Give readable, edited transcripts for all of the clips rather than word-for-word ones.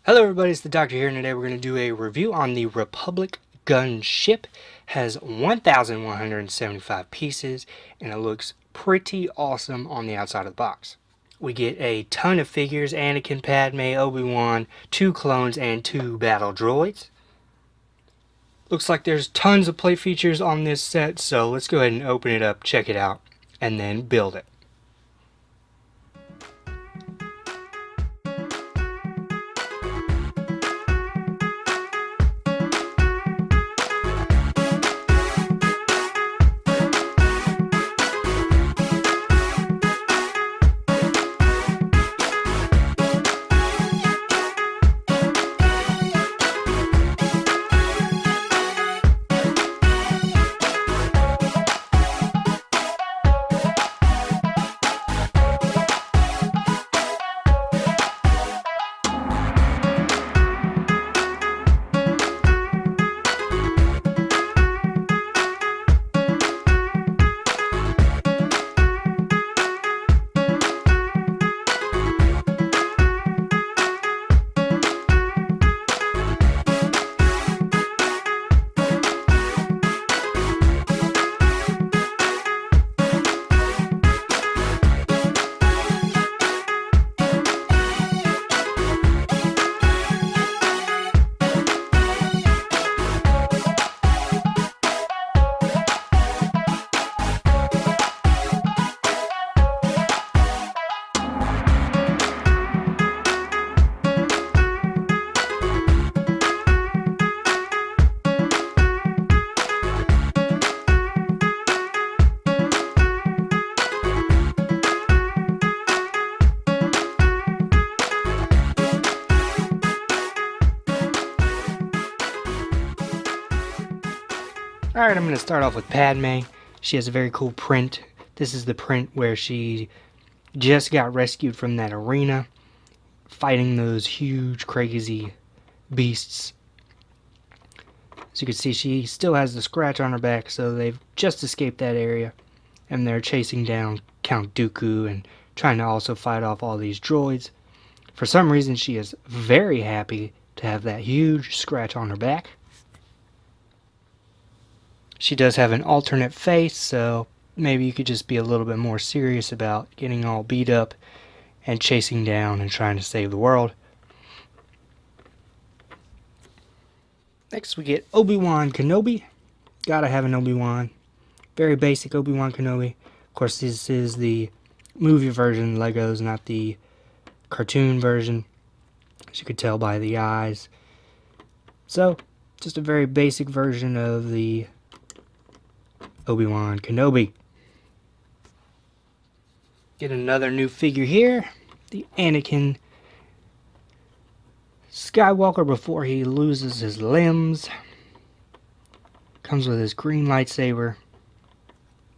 Hello everybody, it's the Doctor here, and today we're going to do a review on the Republic Gunship. Has 1,175 pieces, and it looks pretty awesome on the outside of the box. We get a ton of figures: Anakin, Padme, Obi-Wan, 2 clones, and 2 battle droids. Looks like there's tons of play features on this set, so let's go ahead and open it up, check it out, and then build it. Alright, I'm going to start off with Padme. She has a very cool print. This is the print where she just got rescued from that arena, fighting those huge, crazy beasts. As you can see, she still has the scratch on her back, so they've just escaped that area. And they're chasing down Count Dooku and trying to also fight off all these droids. For some reason, she is very happy to have that huge scratch on her back. She does have an alternate face, so maybe you could just be a little bit more serious about getting all beat up and chasing down and trying to save the world. Next we get Obi-Wan Kenobi. Gotta have an Obi-Wan. Very basic Obi-Wan Kenobi. Of course, this is the movie version Legos, not the cartoon version, as you could tell by the eyes. So, just a very basic version of the Obi-Wan Kenobi. Get another new figure here, the Anakin Skywalker before he loses his limbs. Comes with his green lightsaber.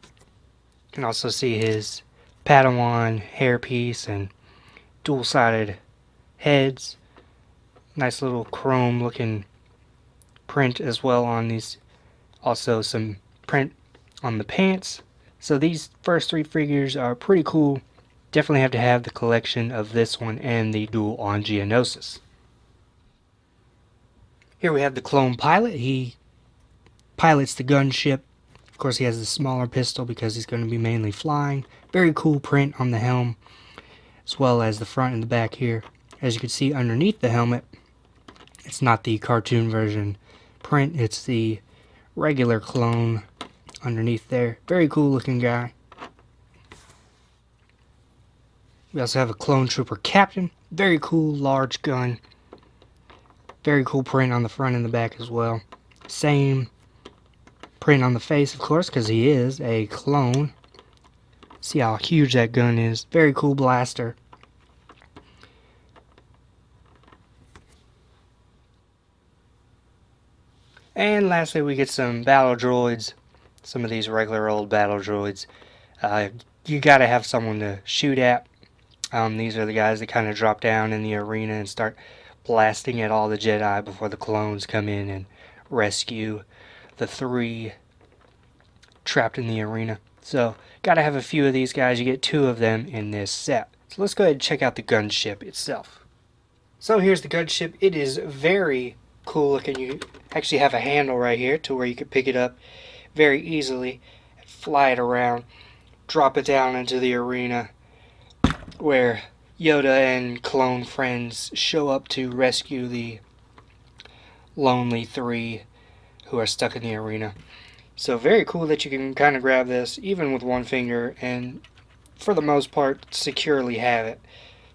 You can also see his Padawan hairpiece and dual-sided heads. Nice little chrome looking print as well on these. Also some print on the pants. So these first 3 figures are pretty cool. Definitely have to have the collection of this one and the dual on Geonosis. Here we have the clone pilot. He pilots the gunship. Of course, he has the smaller pistol because he's going to be mainly flying. Very cool print on the helm, as well as the front and the back here. As you can see underneath the helmet, it's not the cartoon version print, it's the regular clone underneath there. Very cool looking guy. We also have a clone trooper captain. Very cool large gun. Very cool print on the front and the back as well. Same print on the face, of course, because he is a clone. See how huge that gun is. Very cool blaster. And lastly, we get some battle droids. Some of these regular old battle droids. You gotta have someone to shoot at. These are the guys that kind of drop down in the arena and start blasting at all the Jedi before the clones come in and rescue the 3 trapped in the arena. So, gotta have a few of these guys. You get 2 of them in this set. So let's go ahead and check out the gunship itself. So here's the gunship. It is very cool looking. You actually have a handle right here to where you can pick it up very easily, fly it around, drop it down into the arena where Yoda and clone friends show up to rescue the lonely three who are stuck in the arena. So very cool that you can kind of grab this even with one finger and for the most part securely have it.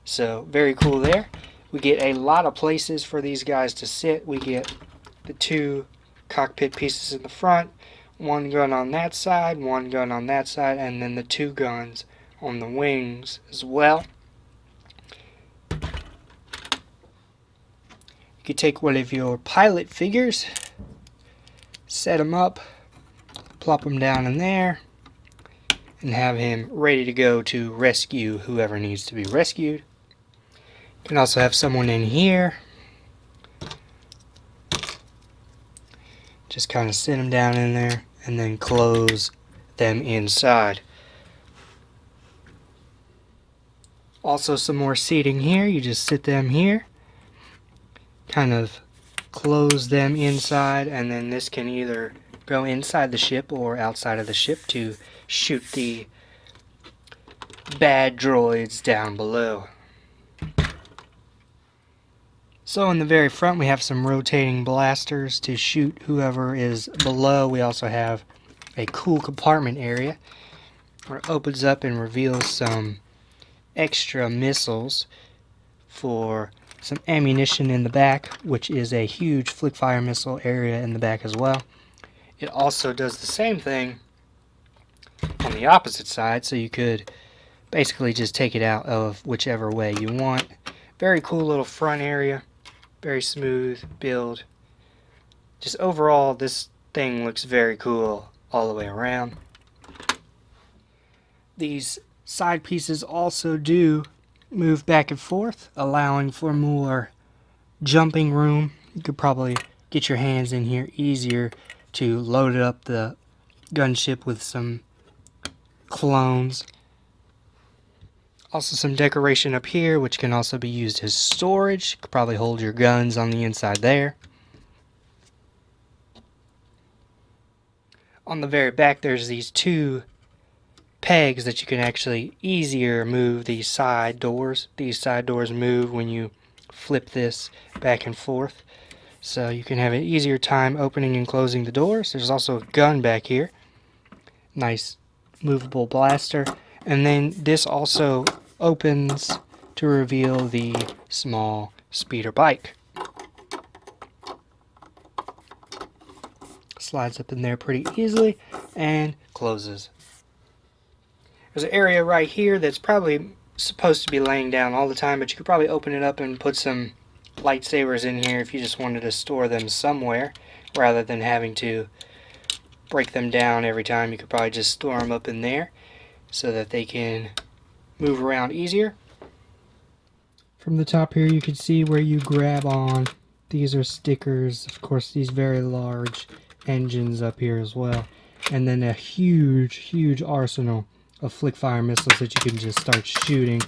So very cool there. We get a lot of places for these guys to sit. We get the two cockpit pieces in the front, one gun on that side, one gun on that side, and then the two guns on the wings as well. You could take one of your pilot figures, set him up, plop him down in there, and have him ready to go to rescue whoever needs to be rescued. You can also have someone in here. Just kind of sit them down in there and then close them inside. Also some more seating here. You just sit them here, kind of close them inside, and then this can either go inside the ship or outside of the ship to shoot the bad droids down below. So in the very front we have some rotating blasters to shoot whoever is below. We also have a cool compartment area where it opens up and reveals some extra missiles for some ammunition in the back, which is a huge flick fire missile area in the back as well. It also does the same thing on the opposite side, so you could basically just take it out of whichever way you want. Very cool little front area. Very smooth build. Just overall, this thing looks very cool all the way around. These side pieces also do move back and forth, allowing for more jumping room. You could probably get your hands in here easier to load up the gunship with some clones. Also some decoration up here, which can also be used as storage. You could probably hold your guns on the inside there. On the very back, there's these two pegs that you can actually easier move these side doors. These side doors move when you flip this back and forth. So you can have an easier time opening and closing the doors. There's also a gun back here. Nice movable blaster. And then this also opens to reveal the small speeder bike. Slides up in there pretty easily and closes. There's an area right here that's probably supposed to be laying down all the time, but you could probably open it up and put some lightsabers in here if you just wanted to store them somewhere rather than having to break them down every time. You could probably just store them up in there so that they can move around easier. From the top here you can see where you grab on. These are stickers. Of course, these very large engines up here as well. And then a huge arsenal of flick fire missiles that you can just start shooting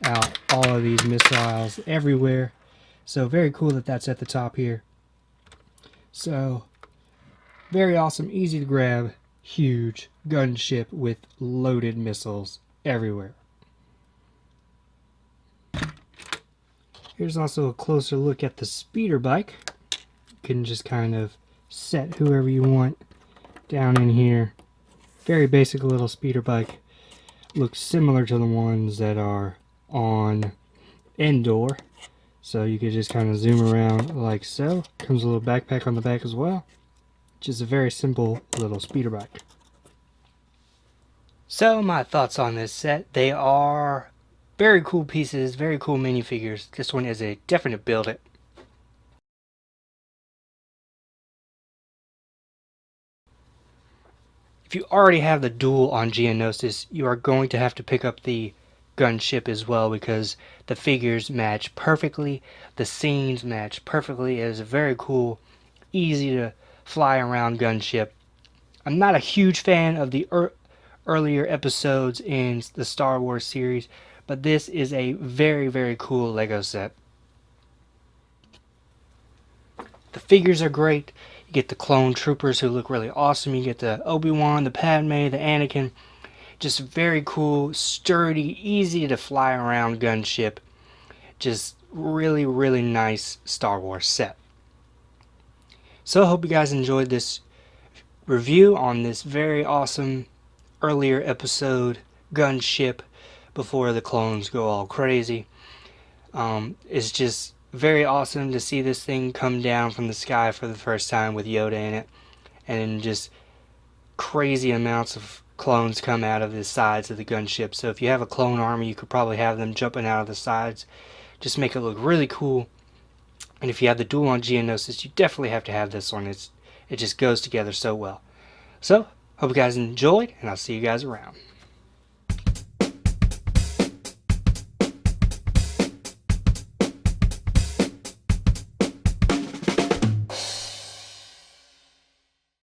out all of these missiles everywhere. So very cool that that's at the top here. So very awesome, easy to grab, huge gunship with loaded missiles everywhere. Here's also a closer look at the speeder bike. You can just kind of set whoever you want down in here. Very basic little speeder bike. Looks similar to the ones that are on Endor. So you could just kind of zoom around like so. Comes a little backpack on the back as well. Just a very simple little speeder bike. So my thoughts on this set. They are very cool pieces, very cool minifigures. This one is a definite build it. If you already have the duel on Geonosis, you are going to have to pick up the gunship as well because the figures match perfectly, the scenes match perfectly. It is a very cool, easy to fly around gunship. I'm not a huge fan of the earlier episodes in the Star Wars series, but this is a very cool Lego set. The figures are great. You get the clone troopers who look really awesome. You get the Obi-Wan, the Padme, the Anakin. Just very cool, sturdy, easy to fly around gunship. Just really, really nice Star Wars set. So I hope you guys enjoyed this review on this very awesome earlier episode gunship before the clones go all crazy. It's just very awesome to see this thing come down from the sky for the first time with Yoda in it, and just crazy amounts of clones come out of the sides of the gunship. So if you have a clone army, you could probably have them jumping out of the sides, just make it look really cool. And if you have the duel on Geonosis, you definitely have to have this one. It just goes together so well. So hope you guys enjoyed, and I'll see you guys around.